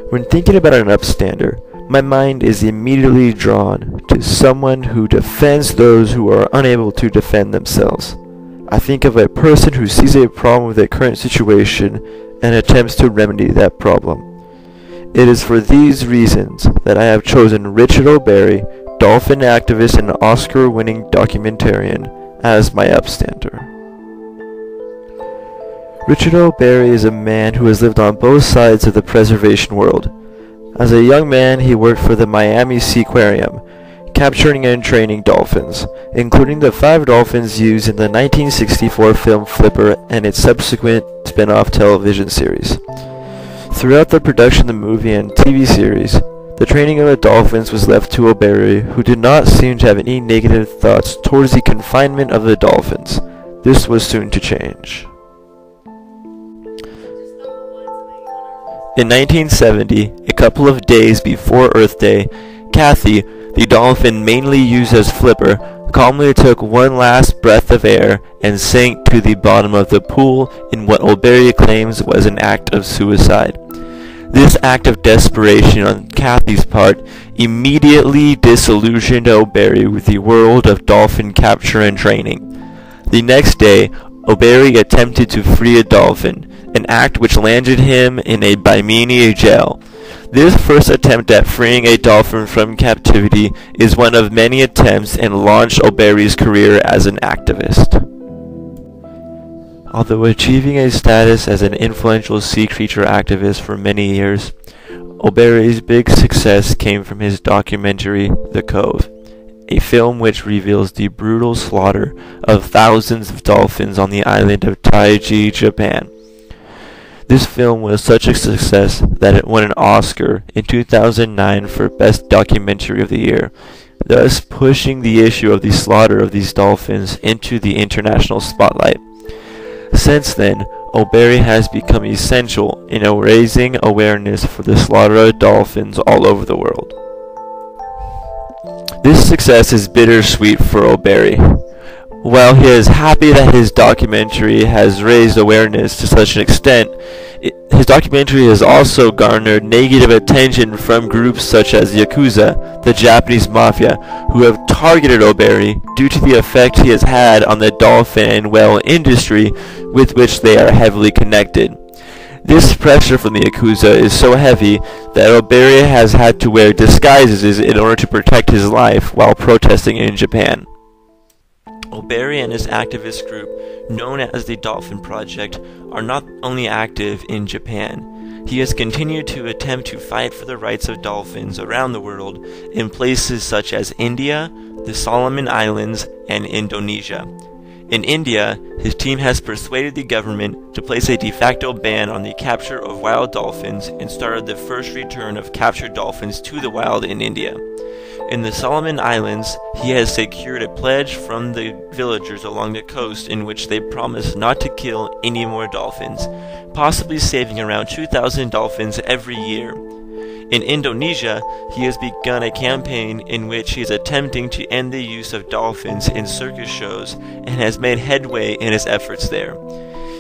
When thinking about an upstander, my mind is immediately drawn to someone who defends those who are unable to defend themselves. I think of a person who sees a problem with a current situation and attempts to remedy that problem. It is for these reasons that I have chosen Richard O'Barry, dolphin activist and Oscar-winning documentarian, as my upstander. Richard O'Barry is a man who has lived on both sides of the preservation world. As a young man, he worked for the Miami Seaquarium, capturing and training dolphins, including the 5 dolphins used in the 1964 film Flipper and its subsequent spin-off television series. Throughout the production of the movie and TV series, the training of the dolphins was left to O'Barry, who did not seem to have any negative thoughts towards the confinement of the dolphins. This was soon to change. In 1970, a couple of days before Earth Day, Kathy, the dolphin mainly used as Flipper, calmly took one last breath of air and sank to the bottom of the pool in what O'Barry claims was an act of suicide. This act of desperation on Kathy's part immediately disillusioned O'Barry with the world of dolphin capture and training. The next day, O'Barry attempted to free a dolphin, an act which landed him in a Bimini jail. This first attempt at freeing a dolphin from captivity is one of many attempts and launched O'Barry's career as an activist. Although achieving a status as an influential sea creature activist for many years, O'Barry's big success came from his documentary, The Cove, a film which reveals the brutal slaughter of thousands of dolphins on the island of Taiji, Japan. This film was such a success that it won an Oscar in 2009 for Best Documentary of the Year, thus pushing the issue of the slaughter of these dolphins into the international spotlight. Since then, O'Barry has become essential in raising awareness for the slaughter of dolphins all over the world. This success is bittersweet for O'Barry. While he is happy that his documentary has raised awareness to such an extent, his documentary has also garnered negative attention from groups such as Yakuza, the Japanese mafia, who have targeted O'Barry due to the effect he has had on the dolphin and whale industry with which they are heavily connected. This pressure from the Yakuza is so heavy that O'Barry has had to wear disguises in order to protect his life while protesting in Japan. O'Barry and his activist group, known as the Dolphin Project, are not only active in Japan. He has continued to attempt to fight for the rights of dolphins around the world in places such as India, the Solomon Islands, and Indonesia. In India, his team has persuaded the government to place a de facto ban on the capture of wild dolphins and started the first return of captured dolphins to the wild in India. In the Solomon Islands, he has secured a pledge from the villagers along the coast in which they promise not to kill any more dolphins, possibly saving around 2,000 dolphins every year. In Indonesia, he has begun a campaign in which he is attempting to end the use of dolphins in circus shows and has made headway in his efforts there.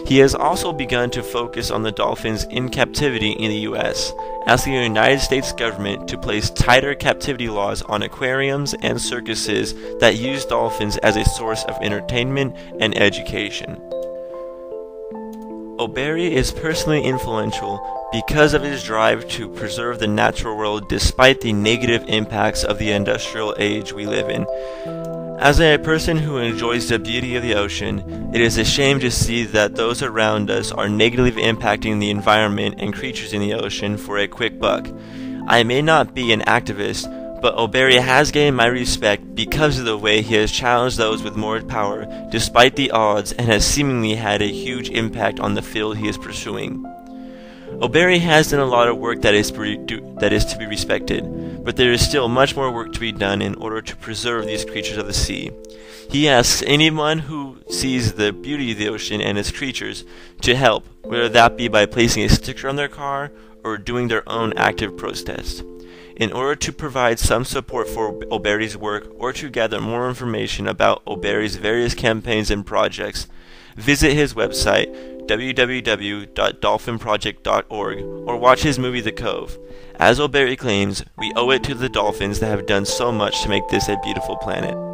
He has also begun to focus on the dolphins in captivity in the U.S., asking the United States government to place tighter captivity laws on aquariums and circuses that use dolphins as a source of entertainment and education. O'Barry is personally influential because of his drive to preserve the natural world despite the negative impacts of the industrial age we live in. As a person who enjoys the beauty of the ocean, it is a shame to see that those around us are negatively impacting the environment and creatures in the ocean for a quick buck. I may not be an activist, but O'Barry has gained my respect because of the way he has challenged those with more power despite the odds and has seemingly had a huge impact on the field he is pursuing. O'Barry has done a lot of work that is to be respected, but there is still much more work to be done in order to preserve these creatures of the sea. He asks anyone who sees the beauty of the ocean and its creatures to help, whether that be by placing a sticker on their car or doing their own active protest. In order to provide some support for O'Barry's work or to gather more information about O'Barry's various campaigns and projects, visit his website, www.dolphinproject.org, or watch his movie The Cove. As O'Barry claims, we owe it to the dolphins that have done so much to make this a beautiful planet.